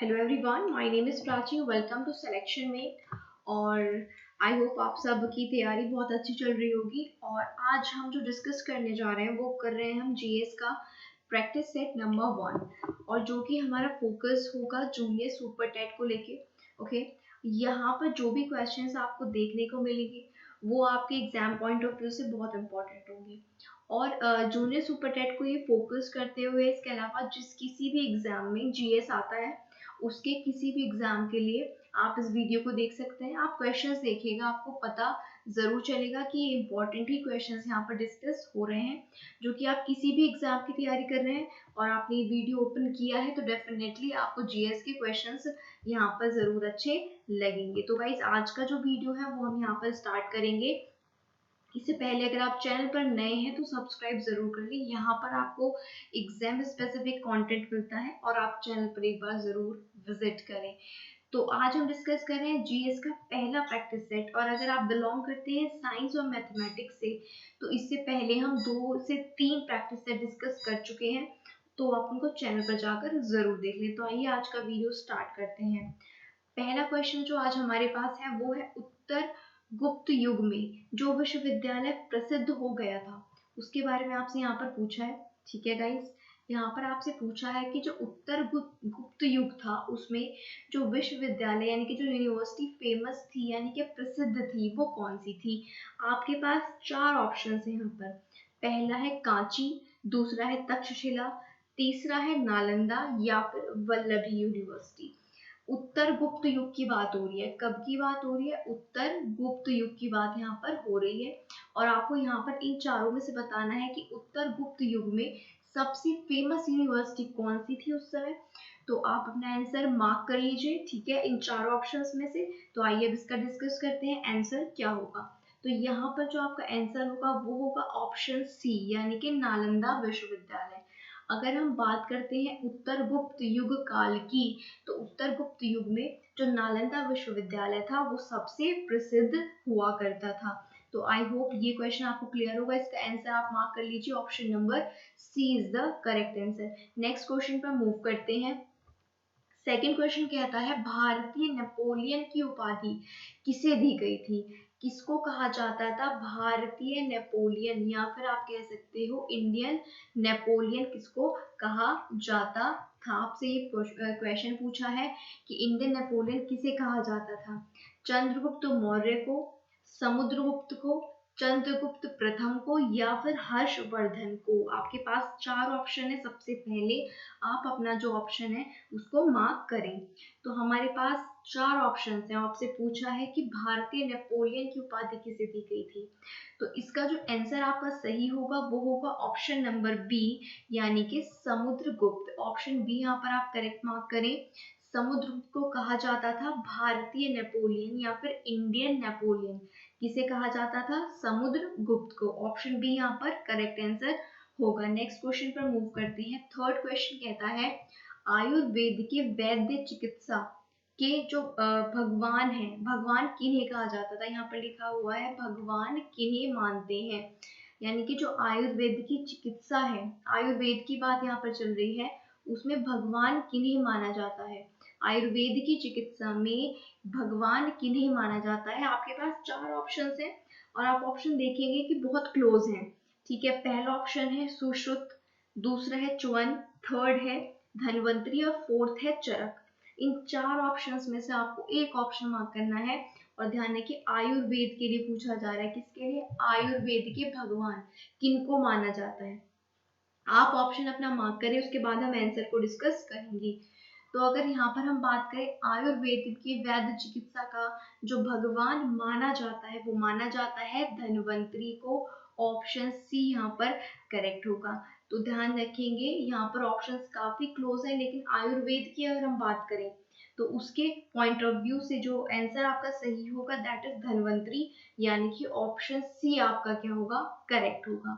Hello everyone, my name is Prachi. Welcome to selection में। और I hope आप सब की तैयारी बहुत अच्छी चल रही होगी। और आज हम जो डिस्कस करने जा रहे हैं वो कर रहे हैं हम जीएस का प्रैक्टिस सेट नंबर 1, और जो कि हमारा फोकस होगा जूनियर सुपर टेट को लेके। ओके, यहाँ पर जो भी क्वेश्चंस आपको देखने को मिलेंगे वो आपके एग्जाम पॉइंट ऑफ व्यू से बहुत इंपॉर्टेंट होंगे। और जूनियर सुपर टेट को ये फोकस करते हुए इसके अलावा जिस किसी भी एग्जाम में जीएस आता है उसके किसी भी एग्जाम के लिए आप इस वीडियो को देख सकते हैं। आप क्वेश्चंस देखिएगा, आपको पता जरूर चलेगा कि ये इंपॉर्टेंट ही क्वेश्चंस यहाँ पर डिस्कस हो रहे हैं, जो कि आप किसी भी एग्जाम की तैयारी कर रहे हैं और आपने ये वीडियो ओपन किया है तो डेफिनेटली आपको जीएस के क्वेश्चंस यहाँ पर जरूर अच्छे लगेंगे। तो गाइज आज का जो वीडियो है वो हम यहाँ पर स्टार्ट करेंगे। इससे पहले अगर आप चैनल पर नए हैं तो सब्सक्राइब जरूर कर लें। यहाँ पर आपको एग्जाम स्पेसिफिक कंटेंट मिलता है और आप चैनल पर एक बार जरूर विजिट करें। तो आज हम डिस्कस कर रहे हैं जीएस का पहला प्रैक्टिस सेट। और अगर आप बिलोंग करते हैं साइंस और मैथमेटिक्स से तो इससे पहले हम 2 से 3 प्रैक्टिस सेट डिस्कस कर चुके हैं, तो आप उनको चैनल पर जाकर जरूर देख लें। तो आइए आज का वीडियो स्टार्ट करते हैं। पहला क्वेश्चन जो आज हमारे पास है वो है उत्तर गुप्त युग में जो विश्वविद्यालय प्रसिद्ध हो गया था उसके बारे में आपसे यहाँ पर पूछा है। ठीक है गाइस, यहाँ पर आपसे पूछा है कि जो उत्तर गुप्त युग था उसमें जो विश्वविद्यालय यानी कि जो यूनिवर्सिटी फेमस थी यानी कि प्रसिद्ध थी वो कौन सी थी। आपके पास 4 ऑप्शन है यहाँ पर। पहला है कांची, दूसरा है तक्षशिला, तीसरा है नालंदा या फिर वल्लभी यूनिवर्सिटी। उत्तर गुप्त युग की बात हो रही है। कब की बात हो रही है? उत्तर गुप्त युग की बात यहाँ पर हो रही है। और आपको यहाँ पर इन चारों में से बताना है कि उत्तर गुप्त युग में सबसे फेमस यूनिवर्सिटी कौन सी थी उस समय। तो आप अपना आंसर मार्क कर लीजिए, ठीक है, इन चारों ऑप्शंस में से। तो आइए अब इसका डिस्कस करते हैं आंसर क्या होगा। तो यहाँ पर जो आपका आंसर होगा वो होगा ऑप्शन सी यानी कि नालंदा विश्वविद्यालय। अगर हम बात करते हैं उत्तर गुप्त युग काल की तो उत्तर गुप्त युग में जो नालंदा विश्वविद्यालय था वो सबसे प्रसिद्ध हुआ करता था। तो आई होप ये क्वेश्चन आपको क्लियर होगा। इसका आंसर आप मार्क कर लीजिए, option number C is the correct answer. Next question पर मूव करते हैं। सेकेंड क्वेश्चन कहता है भारतीय नेपोलियन की उपाधि किसे दी गई थी। किसको कहा जाता था भारतीय नेपोलियन, या फिर आप कह सकते हो इंडियन नेपोलियन किसको कहा जाता था। आपसे ये क्वेश्चन पूछा है कि इंडियन नेपोलियन किसे कहा जाता था। चंद्रगुप्त मौर्य को, समुद्रगुप्त को, चंद्रगुप्त प्रथम को या फिर हर्षवर्धन को। आपके पास 4 ऑप्शन है। सबसे पहले आप अपना जो ऑप्शन है उसको मार्क करें। तो हमारे पास 4 ऑप्शन हैं। आपसे पूछा है कि भारतीय नेपोलियन की उपाधि किसे दी गई थी। तो इसका जो आंसर आपका सही होगा वो होगा ऑप्शन नंबर बी यानी कि समुद्रगुप्त। ऑप्शन बी यहाँ पर आप करेक्ट मार्क करें। समुद्रगुप्त को कहा जाता था भारतीय नेपोलियन या फिर इंडियन नेपोलियन। किसे कहा जाता था? समुद्रगुप्त को। ऑप्शन बी यहाँ पर करेक्ट आंसर होगा। नेक्स्ट क्वेश्चन पर मूव करते हैं। थर्ड क्वेश्चन कहता है आयुर्वेद के वैद्य चिकित्सा के जो भगवान है, भगवान किन्हें कहा जाता था। यहाँ पर लिखा हुआ है भगवान किन्हें मानते हैं, यानी कि जो आयुर्वेद की चिकित्सा है, आयुर्वेद की बात यहाँ पर चल रही है, उसमें भगवान किन्हें माना जाता है। आयुर्वेद की चिकित्सा में भगवान किन्हें माना जाता है। आपके पास 4 ऑप्शन है और आप ऑप्शन देखेंगे कि बहुत क्लोज हैं। ठीक है, पहला ऑप्शन है सुश्रुत, दूसरा है च्वन, थर्ड है धन्वंतरी और फोर्थ है चरक। इन 4 ऑप्शंस में से आपको एक ऑप्शन मार्क करना है। और ध्यान रखिए आयुर्वेद के लिए पूछा जा रहा है। किसके लिए? आयुर्वेद के भगवान किनको माना जाता है। आप ऑप्शन अपना मार्क करें, उसके बाद हम आंसर को डिस्कस करेंगे। तो अगर यहाँ पर हम बात करें आयुर्वेद की वैद्य चिकित्सा का जो भगवान माना जाता है वो माना जाता है धन्वंतरी को। ऑप्शन सी यहाँ पर करेक्ट होगा। तो ध्यान रखेंगे यहाँ पर ऑप्शंस काफी क्लोज है, लेकिन आयुर्वेद की अगर हम बात करें तो उसके पॉइंट ऑफ व्यू से जो आंसर आपका सही होगा दैट इज धन्वंतरी, यानी कि ऑप्शन सी आपका क्या होगा? करेक्ट होगा।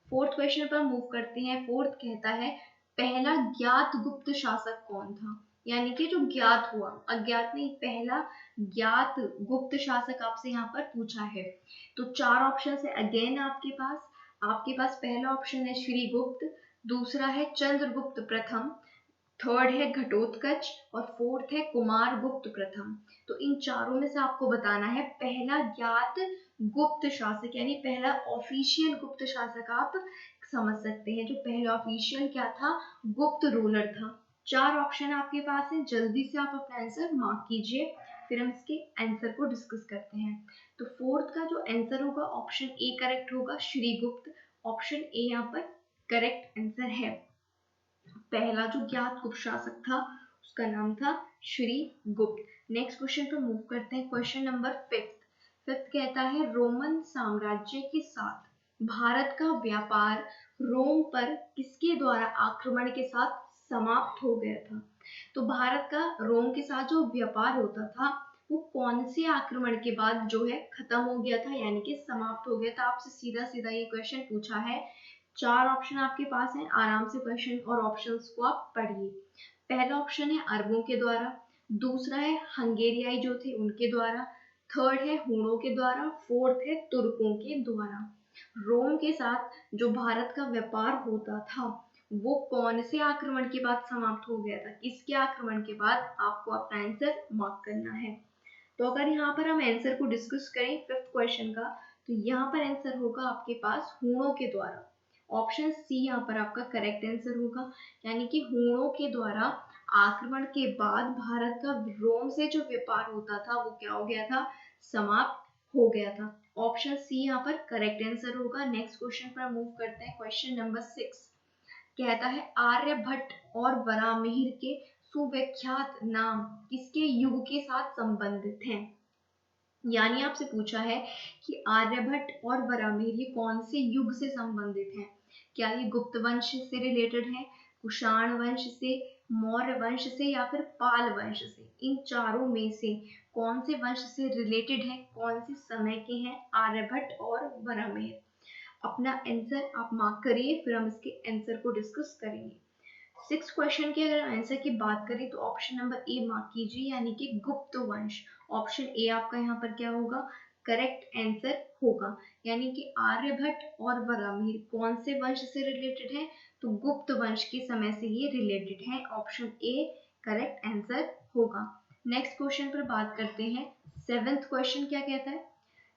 फोर्थ क्वेश्चन पर मूव करते हैं। फोर्थ कहता है पहला ज्ञात गुप्त शासक कौन था, यानी कि जो ज्ञात हुआ, अज्ञात नहीं, पहला ज्ञात गुप्त शासक आपसे यहाँ पर पूछा है। तो 4 ऑप्शन है अगेन आपके पास पहला ऑप्शन है श्रीगुप्त, दूसरा है चंद्रगुप्त प्रथम, थर्ड है घटोत्कच और फोर्थ है कुमारगुप्त प्रथम। तो इन चारों में से आपको बताना है पहला ज्ञात गुप्त शासक, यानी पहला ऑफिशियल गुप्त शासक आप समझ सकते हैं। जो पहला ऑफिशियल क्या था, गुप्त रूलर था। 4 ऑप्शन आपके पास है, जल्दी से आप अपना आंसर मार्क कीजिए, फिर हम इसके आंसर को डिस्कस करते हैं। तो फोर्थ का जो आंसर होगा ऑप्शन ए करेक्ट होगा, श्री गुप्त। ऑप्शन ए यहाँ पर करेक्ट आंसर है। पहला जो ज्ञात गुप्त शासक था उसका नाम था श्री गुप्त। नेक्स्ट क्वेश्चन पर मूव करते हैं। क्वेश्चन नंबर फिफ्थ कहता है रोमन साम्राज्य के साथ भारत का व्यापार रोम पर किसके द्वारा आक्रमण के साथ समाप्त हो गया था। तो भारत का रोम के साथ जो व्यापार होता था वो कौन से आक्रमण के बाद जो है खत्म हो गया था, यानी कि समाप्त हो गया था। आपसे सीधा सीधा ये क्वेश्चन पूछा है। 4 ऑप्शन आपके पास हैं, आराम से क्वेश्चन और ऑप्शंस को आप पढ़िए। पहला ऑप्शन है अरबों के द्वारा, दूसरा है हंगेरियाई जो थे उनके द्वारा, थर्ड है हूणों के द्वारा, फोर्थ है तुर्कों के द्वारा। रोम के साथ जो भारत का व्यापार होता था वो कौन से आक्रमण के बाद समाप्त हो गया था, किसके आक्रमण के बाद, आपको अपना आंसर मार्क करना है। तो अगर यहाँ पर हम आंसर को डिस्कस करें फिफ्थ क्वेश्चन का, तो यहाँ पर आंसर होगा आपके पास हूणों के द्वारा। ऑप्शन सी यहाँ पर आपका करेक्ट आंसर होगा, यानी कि हूणों के द्वारा आक्रमण के बाद भारत का रोम से जो व्यापार होता था वो क्या हो गया था, समाप्त हो गया था। ऑप्शन सी यहाँ पर करेक्ट आंसर होगा। नेक्स्ट क्वेश्चन पर मूव करते हैं। क्वेश्चन नंबर 6 कहता है आर्यभट्ट और वराहमिहिर के सुविख्यात नाम किसके युग के साथ संबंधित हैं। यानी आपसे पूछा है कि आर्यभट्ट और वराहमिहिर ये कौन से युग से संबंधित हैं। क्या ये गुप्त वंश से रिलेटेड है, कुषाण वंश से, मौर्य वंश से, या फिर पाल वंश से। इन चारों में से कौन से वंश से रिलेटेड है, कौन से समय के हैं आर्यभट्ट और वराहमिहिर। अपना आंसर आप मार्क करिए, फिर हम इसके आंसर को डिस्कस करेंगे। 6 क्वेश्चन के अगर आंसर की बात करें तो ऑप्शन नंबर ए मार्क कीजिए, यानी कि गुप्त वंश। ऑप्शन ए आपका यहाँ पर क्या होगा, करेक्ट आंसर होगा। यानी कि आर्यभट्ट और वराहमिहिर कौन से वंश से रिलेटेड है, तो गुप्त वंश के समय से ये रिलेटेड है। ऑप्शन ए करेक्ट आंसर होगा। नेक्स्ट क्वेश्चन पर बात करते हैं। 7th क्वेश्चन क्या कहता है,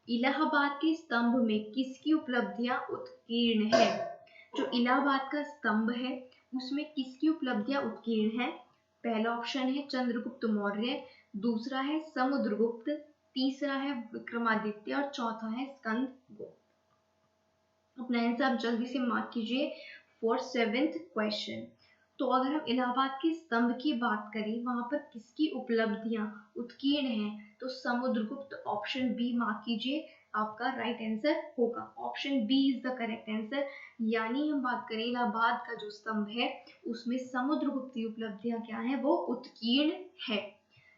इलाहाबाद के स्तंभ में किसकी उपलब्धियां उत्कीर्ण है। जो इलाहाबाद का स्तंभ है उसमें किसकी उपलब्धियां उत्कीर्ण है। पहला ऑप्शन है चंद्रगुप्त मौर्य, दूसरा है समुद्रगुप्त, तीसरा है विक्रमादित्य और चौथा है स्कंदगुप्त। अपना आंसर आप जल्दी से मार्क कीजिए फॉर 7th क्वेश्चन। तो अगर हम इलाहाबाद के स्तंभ की बात करें वहां पर किसकी उपलब्धियां उत्कीर्ण हैं, तो समुद्रगुप्त। ऑप्शन बी मार्क कीजिए, आपका राइट आंसर होगा। Option B is the correct answer. यानी हम बात करें इलाहाबाद का जो स्तंभ है उसमें समुद्रगुप्त की उपलब्धियां क्या है, वो उत्कीर्ण है।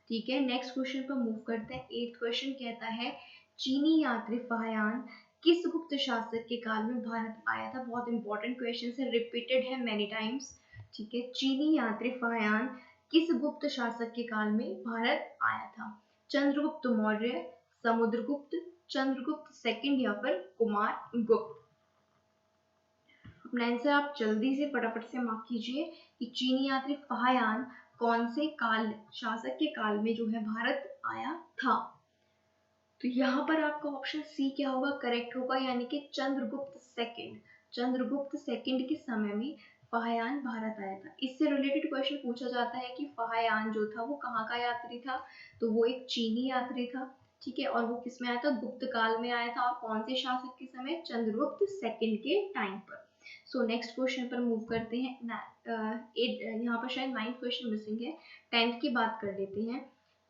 ठीक है, नेक्स्ट क्वेश्चन पर मूव करते हैं। 8th क्वेश्चन कहता है चीनी यात्री फाहियान किस गुप्त शासक के काल में भारत आया था। बहुत इंपॉर्टेंट क्वेश्चन है, रिपीटेड है मेनी टाइम्स। ठीक है, चीनी यात्री फाहियान किस गुप्त शासक के काल में भारत आया था। चंद्रगुप्त मौर्य, समुद्रगुप्त, चंद्रगुप्त सेकंड या फिर कुमारगुप्त। अपना आंसर आप जल्दी से फटाफट से मार्क कीजिए कि चीनी यात्री फाहियान कौन से काल शासक के काल में जो है भारत आया था। तो यहाँ पर आपका ऑप्शन सी क्या होगा, करेक्ट होगा, यानी कि चंद्रगुप्त सेकंड। चंद्रगुप्त सेकंड के समय में फाहियान भारत आया था। इससे रिलेटेड क्वेश्चन पूछा जाता है कि फाहियान जो था वो कहाँ का यात्री था, तो वो एक चीनी यात्री था। ठीक है, और वो किस में आया था, गुप्त काल में आया था। और कौन से शासक के समय, चंद्रगुप्त सेकंड के टाइम पर। सो नेक्स्ट क्वेश्चन पर मूव करते हैं। यहाँ पर शायद 9th क्वेश्चन मिसिंग है, 10th की बात कर लेते हैं।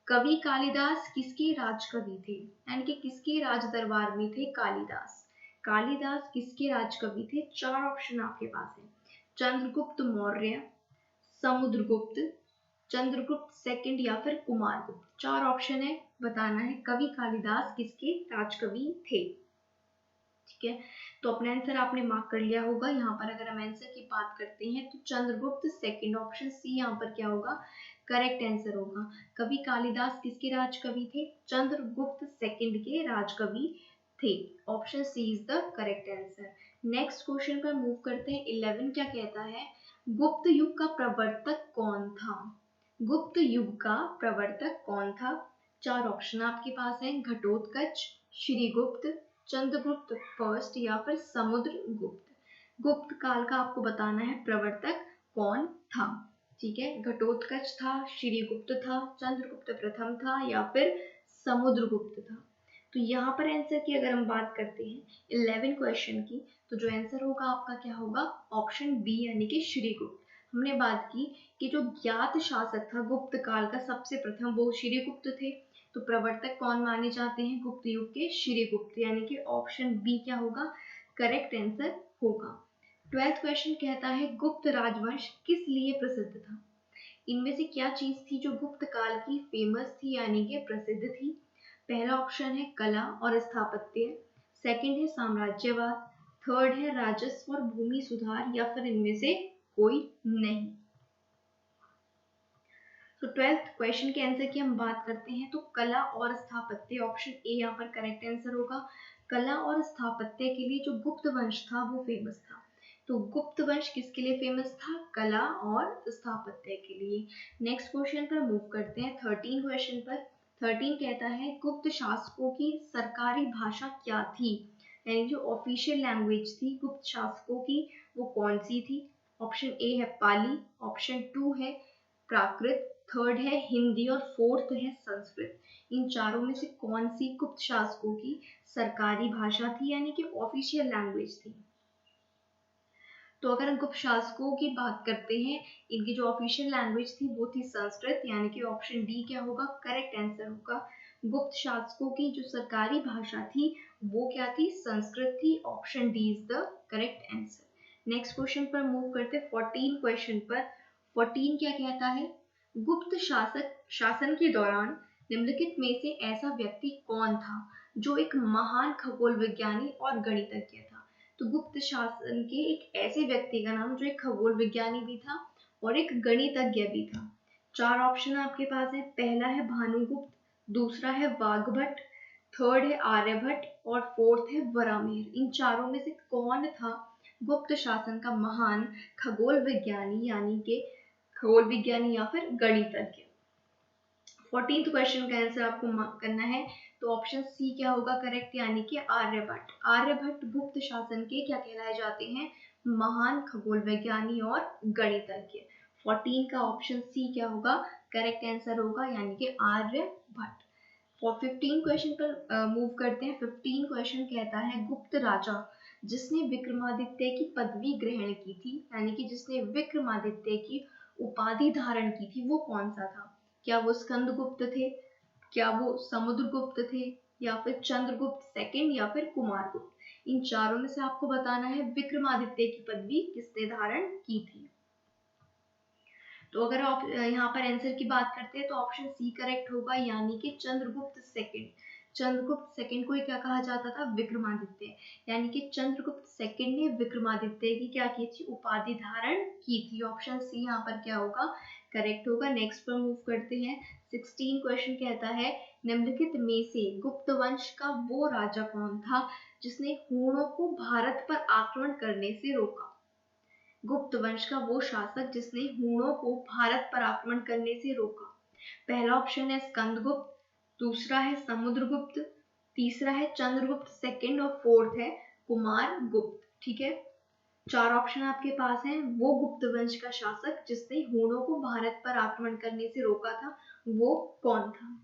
कवि कालिदास किसके राज कवि थे, यानी कि किसके राज दरबार में थे कालिदास। कालिदास किसके राज कवि थे। 4 ऑप्शन आपके पास है, चंद्रगुप्त मौर्य, समुद्रगुप्त, चंद्रगुप्त सेकंड या फिर कुमारगुप्त। 4 ऑप्शन है, बताना है कवि कालिदास किसके राजकवि थे। ठीक है, तो अपना आंसर आपने मार्क कर लिया होगा। यहाँ पर अगर हम आंसर की बात करते हैं तो चंद्रगुप्त सेकंड, ऑप्शन सी यहाँ पर क्या होगा, करेक्ट आंसर होगा। कवि कालिदास किसके राजकवि थे, चंद्रगुप्त सेकंड के राजकवि थे। Option C is the correct answer. Next question पर मूव करते हैं। 11 क्या कहता है, गुप्त युग का प्रवर्तक कौन था? गुप्त युग का प्रवर्तक कौन था? 4 ऑप्शन आपके पास हैं, घटोत्कच, श्रीगुप्त, चंद्रगुप्त फर्स्ट या फिर समुद्रगुप्त। गुप्त काल का आपको बताना है प्रवर्तक कौन था। ठीक है, घटोत्कच था, श्रीगुप्त था, चंद्रगुप्त प्रथम था या फिर समुद्रगुप्त था। तो यहाँ पर आंसर की अगर हम बात करते हैं 11 क्वेश्चन की, तो जो आंसर होगा आपका क्या होगा? ऑप्शन बी यानी कि श्रीगुप्त। हमने बात की कि जो ज्ञात शासक था गुप्त काल का सबसे प्रथम वो श्रीगुप्त थे, तो प्रवर्तक कौन माने जाते हैं गुप्त युग के? श्रीगुप्त, यानी कि ऑप्शन बी क्या होगा? करेक्ट आंसर होगा। 12th क्वेश्चन कहता है गुप्त राजवंश किस लिए प्रसिद्ध था? इनमें से क्या चीज थी जो गुप्त काल की फेमस थी यानी कि प्रसिद्ध थी? पहला ऑप्शन है कला और स्थापत्य, सेकंड है साम्राज्यवाद, थर्ड है राजस्व और भूमि सुधार या फिर इनमें से कोई नहीं। तो 12th क्वेश्चन के आंसर की हम बात करते हैं तो कला और स्थापत्य, ऑप्शन ए यहाँ पर करेक्ट आंसर होगा। कला और स्थापत्य के लिए जो गुप्त वंश था वो फेमस था। तो गुप्त वंश किसके लिए फेमस था? कला और स्थापत्य के लिए। नेक्स्ट क्वेश्चन पर मूव करते हैं 13 क्वेश्चन पर। 13 कहता है गुप्त शासकों की सरकारी भाषा क्या थी? यानी जो ऑफिशियल लैंग्वेज थी गुप्त शासकों की वो कौन सी थी? ऑप्शन ए है पाली, ऑप्शन 2 है प्राकृत, थर्ड है हिंदी और फोर्थ है संस्कृत। इन चारों में से कौन सी गुप्त शासकों की सरकारी भाषा थी यानी कि ऑफिशियल लैंग्वेज थी? तो अगर हम गुप्त शासकों की बात करते हैं, इनकी जो ऑफिशियल लैंग्वेज थी वो थी संस्कृत, यानी कि ऑप्शन डी क्या होगा? करेक्ट आंसर होगा। गुप्त शासकों की जो सरकारी भाषा थी वो क्या थी? संस्कृत थी। Option D is the correct answer. Next question पर मूव करते हैं 14 क्वेश्चन पर। 14 क्या कहता है? गुप्त शासन के दौरान निम्नलिखित में से ऐसा व्यक्ति कौन था जो एक महान खगोल विज्ञानी और गणितज्ञ था? तो गुप्त शासन के एक ऐसे व्यक्ति का नाम जो एक खगोल विज्ञानी भी था और एक गणितज्ञ भी था। 4 ऑप्शन आपके पास है, पहला है भानुगुप्त, दूसरा है वाघभट्ट, थर्ड है आर्यभट्ट और फोर्थ है वराहमिहिर। इन चारों में से कौन था गुप्त शासन का महान खगोल विज्ञानी यानी कि खगोल विज्ञानी या फिर गणितज्ञ? 14th क्वेश्चन का आंसर आपको करना है, तो ऑप्शन सी क्या होगा करेक्ट, यानी कि आर्यभट्ट। आर्यभट्ट गुप्त शासन के क्या कहलाए जाते हैं? महान खगोल वैज्ञानी और गणितज्ञ। 14 का ऑप्शन सी क्या होगा? करेक्ट आंसर होगा, यानी कि आर्यभट्ट। और 15 क्वेश्चन पर मूव करते हैं। 15 क्वेश्चन कहता है गुप्त राजा जिसने विक्रमादित्य की पदवी ग्रहण की थी, यानी कि जिसने विक्रमादित्य की उपाधि धारण की थी, वो कौन सा था? क्या वो स्कंदगुप्त थे, क्या वो समुद्रगुप्त थे, या फिर चंद्रगुप्त सेकंड या फिर कुमारगुप्त? इन चारों में से आपको बताना है विक्रमादित्य की पदवी किसने धारण की थी। तो अगर आप यहाँ पर आंसर की बात करते हैं तो ऑप्शन सी करेक्ट होगा, यानी कि चंद्रगुप्त सेकंड। चंद्रगुप्त सेकंड को क्या कहा जाता था? विक्रमादित्य। यानी कि चंद्रगुप्त सेकंड ने विक्रमादित्य की क्या की थी? उपाधि धारण की थी। ऑप्शन सी यहाँ पर क्या होगा? करेक्ट होगा। नेक्स्ट पर मूव करते हैं। 16 क्वेश्चन कहता है निम्नलिखित में से गुप्त वंश का वो राजा कौन था जिसने हूणों को भारत पर आक्रमण करने से रोका? गुप्त वंश का वो शासक जिसने हूणों को भारत पर आक्रमण करने से रोका। पहला ऑप्शन है स्कंदगुप्त, दूसरा है समुद्रगुप्त, तीसरा है चंद्रगुप्त सेकंड और फोर्थ है कुमारगुप्त। ठीक है, 4 ऑप्शन आपके पास हैं। वो गुप्त वंश का शासक जिसने हूणों को भारत पर आक्रमण करने से रोका था, वो कौन था?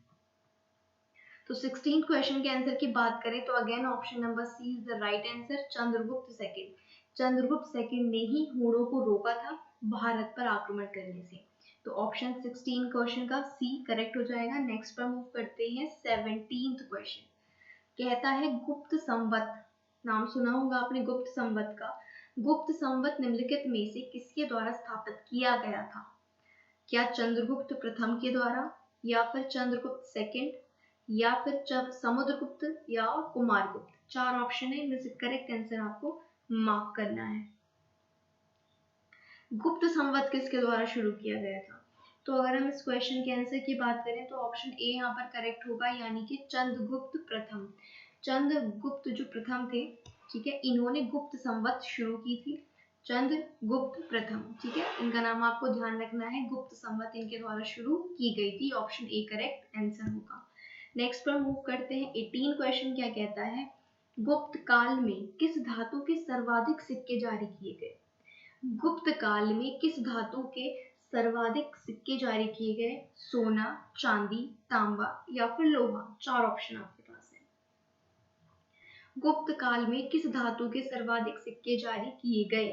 तो 16 क्वेश्चन के आंसर की बात करें तो again option number C is the right answer, Chandragupta second. Chandragupta second ने ही हूणों को रोका था भारत पर आक्रमण करने से। तो ऑप्शन 16 क्वेश्चन का सी करेक्ट हो जाएगा। नेक्स्ट पर मूव करते हैं 17th क्वेश्चन। कहता है गुप्त संवत, नाम सुना होगा आपने गुप्त संवत का। गुप्त संवत निम्नलिखित में से किसके द्वारा स्थापित किया गया था? क्या चंद्रगुप्त प्रथम के द्वारा, या फिर चंद्रगुप्त सेकंड, या फिर समुद्रगुप्त या कुमारगुप्त? 4 ऑप्शन है, इनमें से करेक्ट आंसर आपको मार्क करना है। गुप्त संवत किसके द्वारा शुरू किया गया था? तो अगर हम इस क्वेश्चन के आंसर की बात करें तो ऑप्शन ए यहाँ पर करेक्ट होगा, यानी कि चंद्रगुप्त प्रथम। चंद्रगुप्त जो प्रथम थे, ठीक है, इन्होंने गुप्त संवत शुरू की थी। चंद्रगुप्त प्रथम। ठीक है, इनका नाम आपको ध्यान रखना है। गुप्त संवत इनके द्वारा शुरू की गई थी। ऑप्शन ए करेक्ट आंसर होगा। नेक्स्ट पर मूव करते हैं। 18 क्वेश्चन क्या कहता है, गुप्त काल में किस धातु के सर्वाधिक सिक्के जारी किए गए। गुप्त काल में किस धातु के सर्वाधिक सिक्के जारी किए गए। सोना, चांदी, तांबा या फिर लोहा। 4 ऑप्शन आपके पास है। गुप्त काल में किस धातु के सर्वाधिक सिक्के जारी किए गए।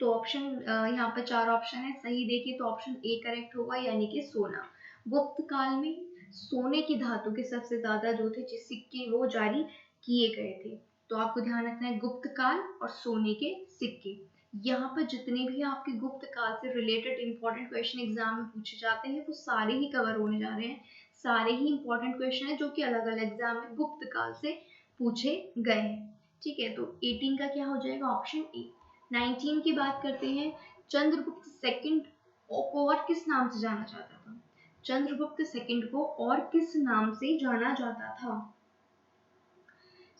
तो ऑप्शन यहाँ पर 4 ऑप्शन है। सही देखिए तो ऑप्शन ए करेक्ट होगा, यानी कि सोना। गुप्त काल में सोने की धातु के सबसे ज्यादा जो थे सिक्के वो जारी किए गए थे। तो आपको ध्यान रखना है गुप्त काल और सोने के सिक्के। यहाँ पर जितने भी आपके गुप्त काल से रिलेटेड इंपॉर्टेंट क्वेश्चन एग्जाम में पूछे जाते हैं वो सारे ही कवर होने जा रहे हैं। सारे ही इंपॉर्टेंट क्वेश्चन है जो कि अलग अलग एग्जाम में गुप्त काल से पूछे गए हैं। ठीक है, तो 18 का क्या हो जाएगा, ऑप्शन ए। 19 की बात करते हैं। चंद्रगुप्त सेकंड को और किस नाम से जाना जाता था। चंद्रगुप्त सेकंड को और किस नाम से जाना जाता था।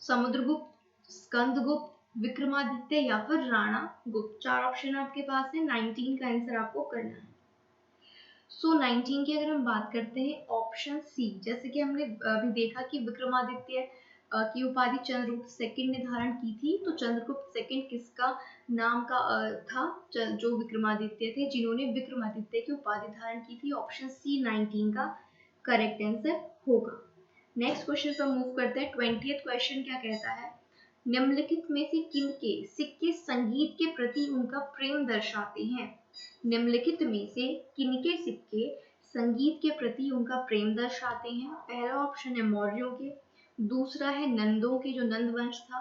समुद्रगुप्त, स्कंदगुप्त, विक्रमादित्य या फिर राणा गुप्त। 4 ऑप्शन आपके पास है। 19 का आंसर आपको करना है। सो 19 की अगर हम बात करते हैं, ऑप्शन सी। जैसे कि हमने अभी देखा कि विक्रमादित्य की उपाधि चंद्रगुप्त सेकंड ने धारण की थी, तो चंद्रगुप्त सेकंड किसका नाम का था, जो विक्रमादित्य थे जिन्होंने विक्रमादित्य की उपाधि धारण की थी। ऑप्शन सी 19 का करेक्ट आंसर होगा। नेक्स्ट क्वेश्चन पर मूव करते हैं। 20th क्वेश्चन क्या कहता है, निम्नलिखित में से किनके सिक्के संगीत के प्रति उनका प्रेम दर्शाते हैं। निम्नलिखित में से किनके सिक्के संगीत के प्रति उनका प्रेम दर्शाते हैं। पहला ऑप्शन है मौर्यों के, दूसरा है नंदों के जो नंद वंश था,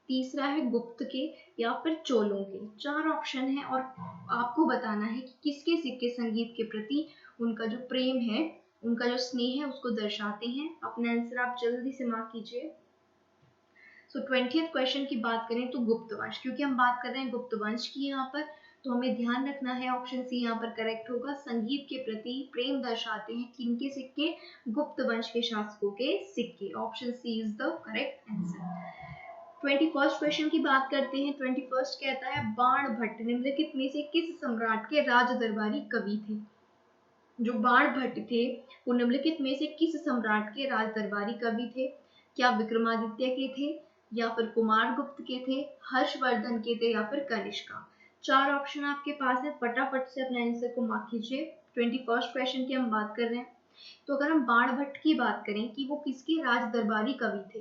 तीसरा है गुप्त के या फिर चोलों के। 4 ऑप्शन है और आपको बताना है कि किसके सिक्के संगीत के प्रति उनका जो प्रेम है, उनका जो स्नेह है उसको दर्शाते हैं। अपना आंसर आप जल्दी से मार्क कीजिए। सो 20th क्वेश्चन की बात करें तो गुप्त वंश, क्योंकि हम बात कर रहे हैं गुप्त वंश की यहाँ पर, तो हमें ध्यान रखना है ऑप्शन सी यहाँ पर करेक्ट होगा। संगीत के प्रति प्रेम दर्शाते हैं किनके सिक्के, गुप्त वंश के शासकों के सिक्के। Option C is the correct answer. 21st question की बात करते हैं। 21st कहता है, बाणभट्ट निम्नलिखित में से किस सम्राट के राज दरबारी कवि थे। जो बाणभट्ट थे वो निम्नलिखित में से किस सम्राट के राज दरबारी कवि थे। क्या विक्रमादित्य के थे या फिर कुमारगुप्त के थे, हर्षवर्धन के थे या फिर कनिष्का। 4 ऑप्शन आपके पास है। फटाफट से अपने आंसर को मार्क कीजिए। 21st क्वेश्चन की हम बात कर रहे हैं, तो अगर हम बाणभट्ट की बात करें कि वो किसके राज दरबारी कवि थे,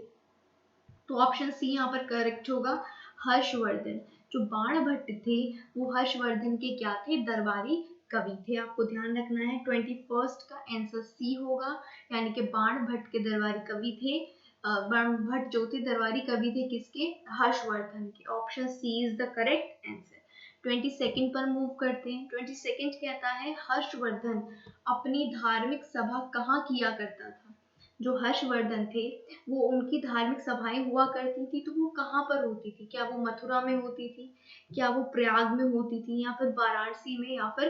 तो ऑप्शन सी यहाँ पर करेक्ट होगा, हर्षवर्धन। जो बाणभट्ट थे वो हर्षवर्धन के क्या थे, दरबारी कवि थे। आपको ध्यान रखना है 21st का आंसर सी होगा, यानी कि बाणभट्ट के दरबारी कवि थे। बाणभट्ट जो थे दरबारी कवि थे किसके, हर्षवर्धन के। Option C is the correct answer. 22nd पर मूव करते हैं। 22nd कहता है, हर्षवर्धन अपनी धार्मिक सभा कहाँ किया करता था। जो हर्षवर्धन थे वो उनकी धार्मिक सभाएं हुआ करती थी, तो वो कहाँ पर होती थी। क्या वो मथुरा में होती थी, क्या वो प्रयाग में होती थी, या फिर वाराणसी में, या फिर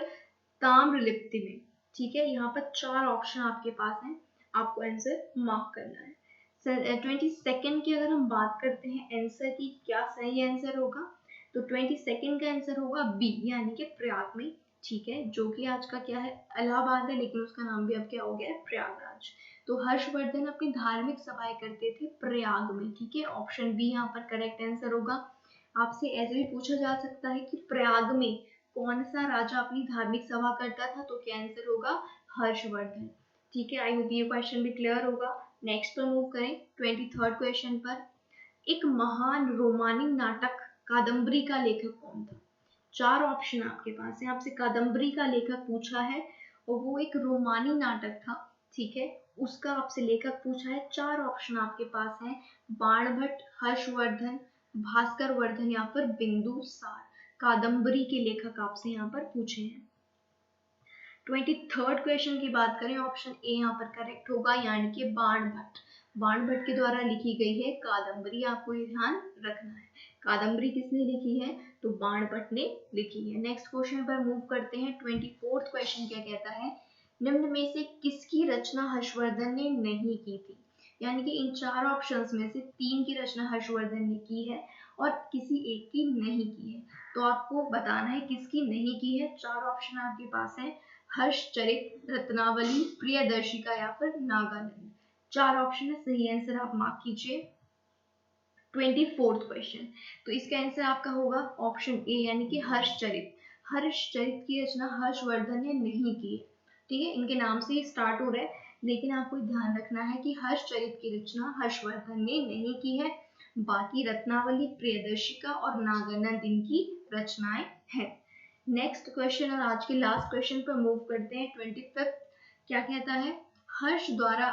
ताम्रलिप्ति में। ठीक है, यहाँ पर 4 ऑप्शन आपके पास हैं, आपको आंसर मार्क करना है। 22nd की अगर हम बात करते हैं आंसर की, क्या सही आंसर होगा, तो 22nd का आंसर होगा बी, यानी कि प्रयाग में। ठीक है, जो कि आज का क्या है, इलाहाबाद है, लेकिन उसका नाम भी अब क्या हो गया है, प्रयागराज। तो हर्षवर्धन अपनी धार्मिक सभाएं करते थे प्रयाग में। ठीक है, ऑप्शन बी यहाँ पर करेक्ट आंसर होगा। आपसे ऐसे भी पूछा जा सकता है कि प्रयाग में कौन सा राजा अपनी धार्मिक सभा करता था, तो क्या आंसर होगा, हर्षवर्धन। ठीक है, आई होप ये क्वेश्चन भी क्लियर होगा। नेक्स्ट पर मूव करें 23rd क्वेश्चन पर। एक महान रोमानी नाटक कादम्बरी का लेखक कौन था। 4 ऑप्शन आपके पास है। आपसे कादम्बरी का लेखक पूछा है और वो एक रोमानी नाटक था। ठीक है, उसका आपसे लेखक पूछा है। 4 ऑप्शन आपके पास हैं, बाणभट्ट, हर्षवर्धन, भास्कर वर्धन या फिर बिंदुसार। कादम्बरी के लेखक आपसे यहाँ पर पूछे हैं। 23rd क्वेश्चन की बात करें, ऑप्शन ए यहाँ पर करेक्ट होगा, यानी कि बाणभट्ट। बाणभट्ट के द्वारा लिखी गई है कादम्बरी, आपको ये ध्यान रखना है। कादम्बरी किसने लिखी है, तो बाणभट्ट ने लिखी है। नेक्स्ट क्वेश्चन पर मूव करते हैं। 24th क्वेश्चन क्या कहता है, निम्न में से किसकी रचना हर्षवर्धन ने नहीं की थी। यानी कि इन 4 ऑप्शंस में से 3 की रचना हर्षवर्धन ने की है और किसी एक की नहीं की है। तो आपको बताना है किसकी नहीं की है। 4 ऑप्शन आपके पास है, हर्षचरित, रत्नावली, प्रियदर्शिका या फिर नागानंद। 4 ऑप्शन है, सही आंसर आप मार्क कीजिए। 24th क्वेश्चन, तो इसका आंसर आपका होगा ऑप्शन ए यानी कि हर्षचरित। हर्षचरित की रचना हर्षवर्धन ने नहीं की है, ठीक है, इनके नाम से ही स्टार्ट हो रहा है, लेकिन आपको ध्यान रखना है कि हर्षचरित की रचना हर्षवर्धन ने नहीं की है। बाकी रत्नावली, प्रियदर्शिका और नागानंद इनकी रचनाएं हैं। नेक्स्ट क्वेश्चन और आज के लास्ट क्वेश्चन पर मूव करते हैं। 25th क्या कहता है, हर्ष द्वारा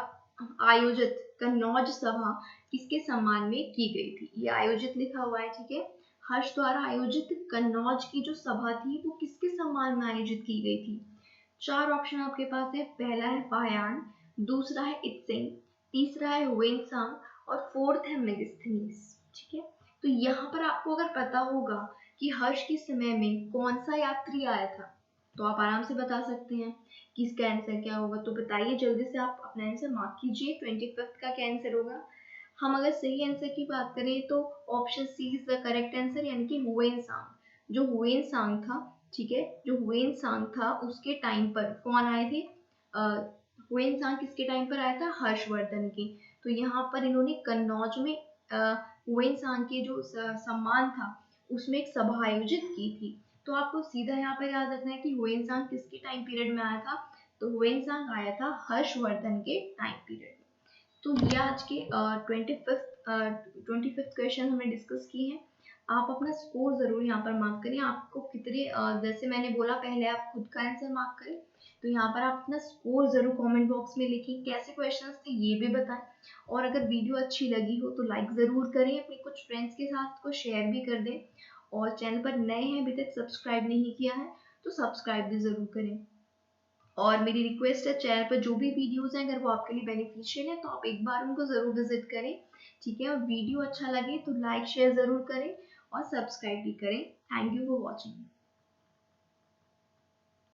आयोजित कन्नौज सभा किसके सम्मान में की गई थी। ये आयोजित लिखा हुआ है, ठीक है। हर्ष द्वारा आयोजित कन्नौज की जो सभा थी वो किसके सम्मान में आयोजित की गई थी। 4 ऑप्शन आपके पास है, पहला है फायान, दूसरा है इत्सिंग, तीसरा है हुएनसांग और फोर्थ है मेगास्थनीज, ठीक है। तो यहाँ पर आपको अगर पता होगा कि हर्ष के समय में कौन सा यात्री आया था तो आप आराम से बता सकते हैं कि इसका आंसर क्या होगा। तो बताइए जल्दी से, आप अपना आंसर मार्क कीजिए। 25th का क्या आंसर होगा। हम अगर सही आंसर की बात करें तो option C is the correct answer, यानी कि हुएनसांग। जो हुएनसांग था, ठीक है, जो हुएनसांग था उसके टाइम पर कौन आए थे। हुएनसांग किसके टाइम पर आया था, हर्षवर्धन के। तो यहाँ पर इन्होंने कन्नौज में हुएनसांग के जो सम्मान था उसमें एक सभा आयोजित की थी। तो आपको सीधा यहाँ पर याद रखना है कि हुएनसांग किसके टाइम पीरियड में आया था। तो हुएनसांग आया था हर्षवर्धन के टाइम पीरियड में। तो ये आज के 25th क्वेश्चन हमने डिस्कस किए हैं। आप अपना स्कोर जरूर यहाँ पर मार्क करें। आपको कितने जैसे मैंने बोला पहले आप खुद का आंसर मार्क करें, तो यहाँ पर आप अपना स्कोर जरूर कमेंट बॉक्स में लिखें। कैसे क्वेश्चंस थे ये भी बताएं, और अगर वीडियो अच्छी लगी हो तो लाइक ज़रूर करें, अपने कुछ फ्रेंड्स के साथ को शेयर भी कर दें, और चैनल पर नए हैं अभी तक सब्सक्राइब नहीं किया है तो सब्सक्राइब भी ज़रूर करें। और मेरी रिक्वेस्ट है, चैनल पर जो भी वीडियोस हैं अगर वो आपके लिए बेनिफिशियल है तो आप एक बार उनको ज़रूर विजिट करें, ठीक है। और वीडियो अच्छा लगे तो लाइक शेयर ज़रूर करें और सब्सक्राइब भी करें। Thank you for watching.